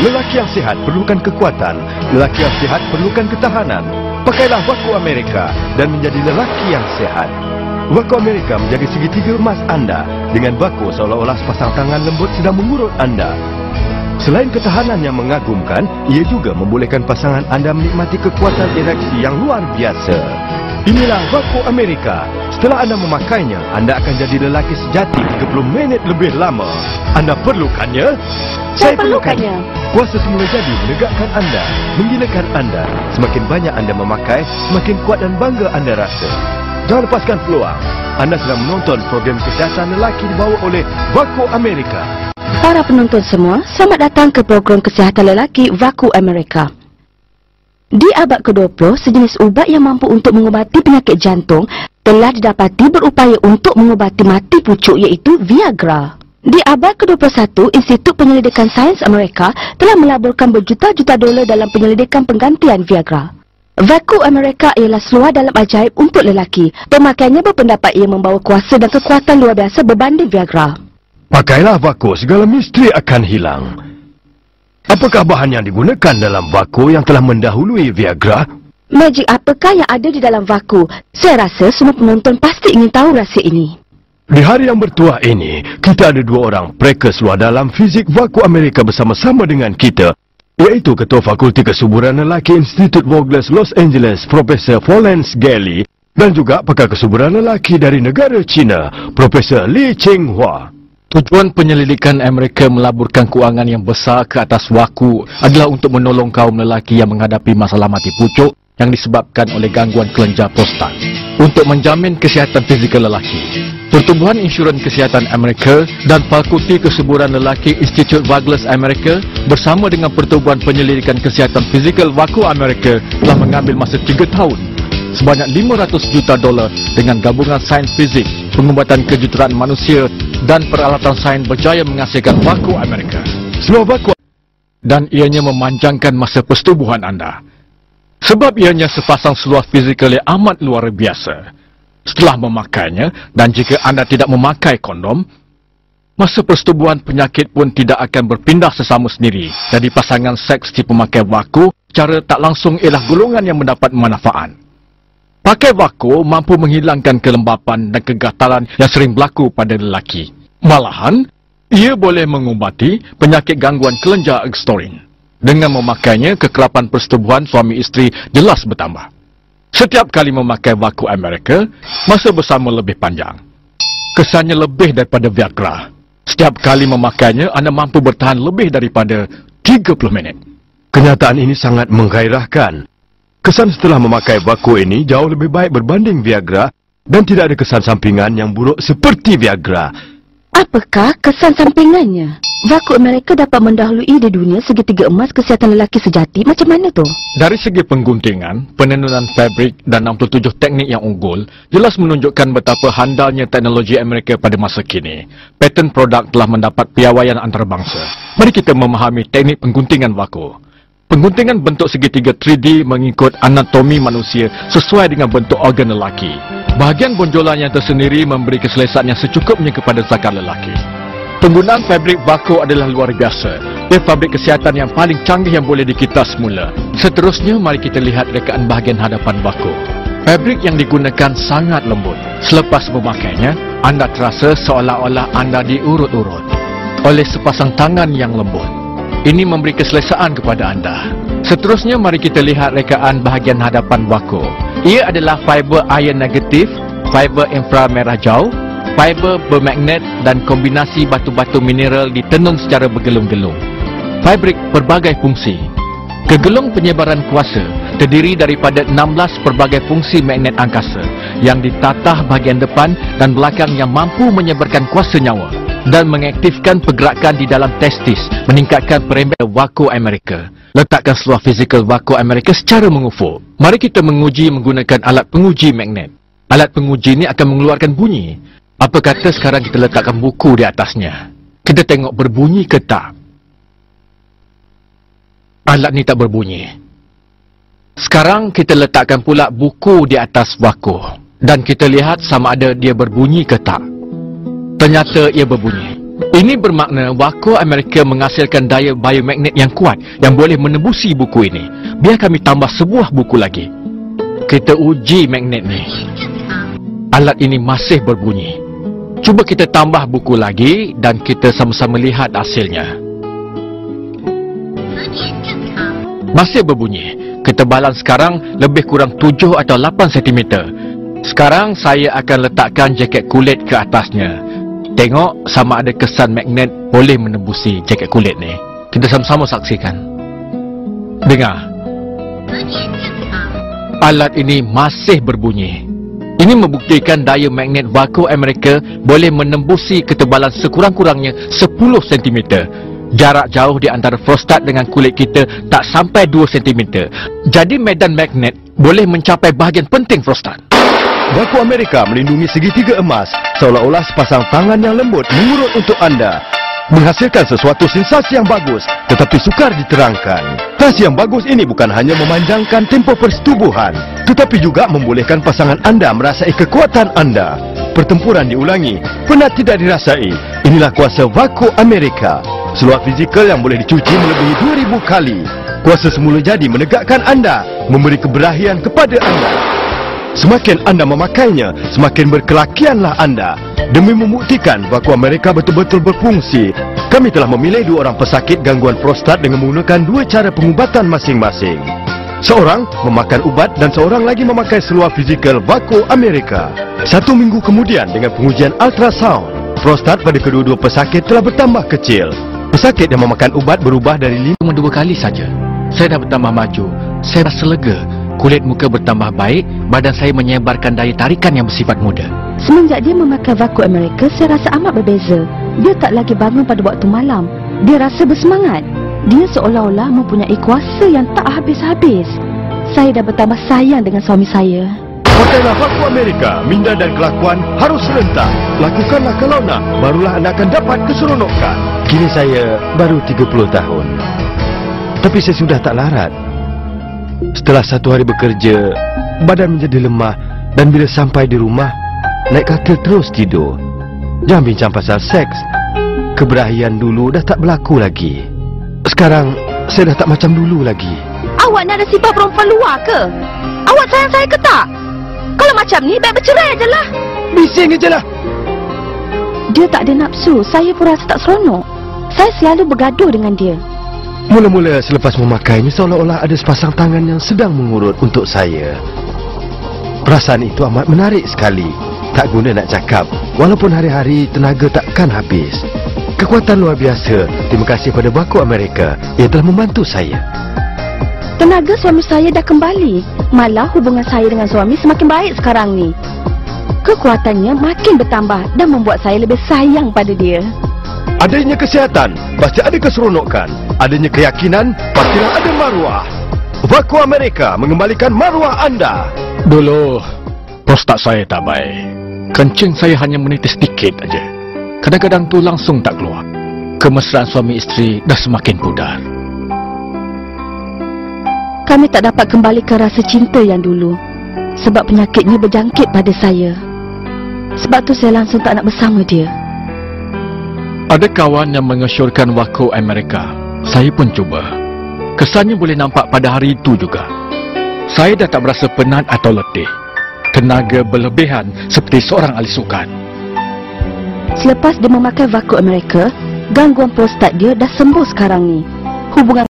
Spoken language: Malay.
Lelaki yang sihat perlukan kekuatan. Lelaki yang sihat perlukan ketahanan. Pakailah Vaco Amerika dan menjadi lelaki yang sihat. Vaco Amerika menjadi segitiga emas anda. Dengan Vaco seolah-olah sepasang tangan lembut sedang mengurut anda. Selain ketahanan yang mengagumkan, ia juga membolehkan pasangan anda menikmati kekuatan ereksi yang luar biasa. Inilah Vaco Amerika. Setelah anda memakainya, anda akan jadi lelaki sejati 30 minit lebih lama. Anda perlukannya? Saya perlukannya. Kuasa semula jadi menegakkan anda, menggilakan anda. Semakin banyak anda memakai, semakin kuat dan bangga anda rasa. Jangan lepaskan peluang. Anda sedang menonton program kesihatan lelaki dibawa oleh Vaco Amerika. Para penonton semua, selamat datang ke program kesihatan lelaki Vaco Amerika. Di abad ke-20, sejenis ubat yang mampu untuk mengubati penyakit jantung telah didapati berupaya untuk mengubati mati pucuk, iaitu Viagra. Di abad ke-21, Institut Penyelidikan Sains Amerika telah melaburkan berjuta-juta dolar dalam penyelidikan penggantian Viagra. Vaco Amerika ialah seluar dalam ajaib untuk lelaki. Pemakaiannya berpendapat ia membawa kuasa dan kekuatan luar biasa berbanding Viagra. Pakailah Vaco, segala misteri akan hilang. Apakah bahan yang digunakan dalam Vaco yang telah mendahului Viagra? Magic apakah yang ada di dalam Vaco? Saya rasa semua penonton pasti ingin tahu rahsia ini. Di hari yang bertuah ini, kita ada dua orang mereka seluar dalam fizik Vaco Amerika bersama-sama dengan kita, iaitu Ketua Fakulti Kesuburan Lelaki Institut Vogler Los Angeles, Profesor Florence Gelly, dan juga pakar kesuburan lelaki dari negara China, Profesor Li Qinghua. Tujuan penyelidikan Amerika melaburkan kewangan yang besar ke atas Vaco adalah untuk menolong kaum lelaki yang menghadapi masalah mati pucuk yang disebabkan oleh gangguan kelenjar prostat untuk menjamin kesihatan fizikal lelaki. Pertubuhan Insurans Kesihatan Amerika dan Fakulti Kesuburan Lelaki Institut Vogler Amerika bersama dengan Pertubuhan Penyelidikan Kesihatan Fizikal Vaco Amerika telah mengambil masa 3 tahun sebanyak $500 juta dengan gabungan sains fizik, pengubatan kejuruteraan manusia dan peralatan sains berjaya menghasilkan Vaco Amerika. Seluar Vaco dan ianya memanjangkan masa persetubuhan anda. Sebab ianya sepasang seluar fizikal yang amat luar biasa. Setelah memakainya, dan jika anda tidak memakai kondom, masa persetubuhan penyakit pun tidak akan berpindah sesama sendiri. Jadi pasangan seks si pemakai Vaco cara tak langsung ialah golongan yang mendapat manfaat. Pakai Vaco mampu menghilangkan kelembapan dan kegatalan yang sering berlaku pada lelaki. Malahan, ia boleh mengubati penyakit gangguan kelenjar ekstorin. Dengan memakainya, kekerapan persetubuhan suami isteri jelas bertambah. Setiap kali memakai Vaco Amerika, masa bersama lebih panjang. Kesannya lebih daripada Viagra. Setiap kali memakainya, anda mampu bertahan lebih daripada 30 minit. Kenyataan ini sangat menggairahkan. Kesan setelah memakai Vaco ini jauh lebih baik berbanding Viagra dan tidak ada kesan sampingan yang buruk seperti Viagra. Apakah kesan sampingannya? Vaco Amerika dapat mendahului di dunia segitiga emas kesihatan lelaki sejati. Macam mana tu? Dari segi pengguntingan, penenunan fabrik dan 67 teknik yang unggul jelas menunjukkan betapa handalnya teknologi Amerika pada masa kini. Paten produk telah mendapat piawaian antarabangsa. Mari kita memahami teknik pengguntingan Vaco. Pengguntingan bentuk segitiga 3D mengikut anatomi manusia sesuai dengan bentuk organ lelaki. Bahagian bonjolan yang tersendiri memberi keselesaan yang secukupnya kepada zakar lelaki. Penggunaan fabrik Vaco adalah luar biasa. Ia fabrik kesihatan yang paling canggih yang boleh dikita semula. Seterusnya, mari kita lihat rekaan bahagian hadapan Vaco. Fabrik yang digunakan sangat lembut. Selepas memakainya, anda terasa seolah-olah anda diurut-urut oleh sepasang tangan yang lembut. Ini memberi keselesaan kepada anda. Seterusnya, mari kita lihat rekaan bahagian hadapan Vaco. Ia adalah fiber ion negatif, fiber inframerah jauh, fiber bermagnet dan kombinasi batu-batu mineral ditenun secara bergelung-gelung. Fabrik berbagai fungsi. Kegelung penyebaran kuasa terdiri daripada 16 pelbagai fungsi magnet angkasa yang ditatah bahagian depan dan belakang yang mampu menyebarkan kuasa nyawa dan mengaktifkan pergerakan di dalam testis, meningkatkan perembet Vaco Amerika. Letakkan seluar fizikal Vaco Amerika secara mengufuk. Mari kita menguji menggunakan alat penguji magnet. Alat penguji ini akan mengeluarkan bunyi. Apa kata sekarang kita letakkan buku di atasnya? Kita tengok berbunyi ke tak? Alat ni tak berbunyi. Sekarang kita letakkan pula buku di atas Vaco dan kita lihat sama ada dia berbunyi ke tak. Ternyata ia berbunyi. Ini bermakna Waco Amerika menghasilkan daya biomagnet yang kuat yang boleh menembusi buku ini. Biar kami tambah sebuah buku lagi. Kita uji magnet ni. Alat ini masih berbunyi. Cuba kita tambah buku lagi dan kita sama-sama lihat hasilnya. Masih berbunyi. Ketebalan sekarang lebih kurang 7 atau 8 cm. Sekarang saya akan letakkan jaket kulit ke atasnya. Tengok sama ada kesan magnet boleh menembusi jaket kulit ni. Kita sama-sama saksikan. Dengar. Alat ini masih berbunyi. Ini membuktikan daya magnet Waco Amerika boleh menembusi ketebalan sekurang-kurangnya 10 cm. Jarak jauh di antara prostat dengan kulit kita tak sampai 2 cm. Jadi medan magnet boleh mencapai bahagian penting prostat. Waco Amerika melindungi segitiga emas seolah-olah sepasang tangan yang lembut mengurut untuk anda. Menghasilkan sesuatu sensasi yang bagus tetapi sukar diterangkan. Tas yang bagus ini bukan hanya memanjangkan tempoh persetubuhan tetapi juga membolehkan pasangan anda merasai kekuatan anda. Pertempuran diulangi, penat tidak dirasai. Inilah kuasa Waco Amerika. Seluar fizikal yang boleh dicuci melebihi 2000 kali. Kuasa semula jadi menegakkan anda, memberi keberahian kepada anda. Semakin anda memakainya, semakin berkelakianlah anda. Demi membuktikan Waco Amerika betul-betul berfungsi, kami telah memilih 2 orang pesakit gangguan prostat dengan menggunakan 2 cara pengubatan masing-masing. Seorang memakan ubat dan seorang lagi memakai seluar fizikal Waco Amerika. 1 minggu kemudian dengan pengujian ultrasound, prostat pada kedua-dua pesakit telah bertambah kecil. Pesakit yang memakan ubat berubah dari 5 Cuma 2 kali saja. Saya dah bertambah maju. Saya rasa lega. Kulit muka bertambah baik, badan saya menyebarkan daya tarikan yang bersifat muda. Semenjak dia memakai Waco Amerika, saya rasa amat berbeza. Dia tak lagi bangun pada waktu malam. Dia rasa bersemangat. Dia seolah-olah mempunyai kuasa yang tak habis-habis. Saya dah bertambah sayang dengan suami saya. Pakailah Waco Amerika, minda dan kelakuan harus serentak. Lakukanlah kalau nak, barulah anda akan dapat keseronokan. Kini saya baru 30 tahun. Tapi saya sudah tak larat. Setelah 1 hari bekerja, badan menjadi lemah dan bila sampai di rumah, naik katil terus tidur. Jangan bincang pasal seks. Keberahian dulu dah tak berlaku lagi. Sekarang, saya dah tak macam dulu lagi. Awak nak ada sifat perempuan luar ke? Awak sayang saya ke tak? Kalau macam ni, baik bercerai je lah. Bising je lah. Dia tak ada nafsu, saya pun rasa tak seronok. Saya selalu bergaduh dengan dia. Mula-mula selepas memakainya seolah-olah ada sepasang tangan yang sedang mengurut untuk saya. Perasaan itu amat menarik sekali. Tak guna nak cakap, walaupun hari-hari tenaga takkan habis. Kekuatan luar biasa. Terima kasih pada Waco Amerika. Ia telah membantu saya. Tenaga suami saya dah kembali. Malah hubungan saya dengan suami semakin baik sekarang ni. Kekuatannya makin bertambah dan membuat saya lebih sayang pada dia. Adanya kesihatan, pasti ada keseronokan. Adanya keyakinan, pastilah ada maruah. Waco Amerika mengembalikan maruah anda. Dulu, prostat saya tak baik. Kencing saya hanya menitis sedikit aja. Kadang-kadang tu langsung tak keluar. Kemesraan suami isteri dah semakin pudar. Kami tak dapat kembalikan rasa cinta yang dulu. Sebab penyakitnya berjangkit pada saya. Sebab tu saya langsung tak nak bersama dia. Ada kawan yang mengesyorkan Waco Amerika. Saya pun cuba. Kesannya boleh nampak pada hari itu juga. Saya dah tak berasa penat atau letih. Tenaga berlebihan seperti seorang ahli sukan. Selepas dia memakai Waco Amerika, gangguan prostat dia dah sembuh sekarang ni. Hubungan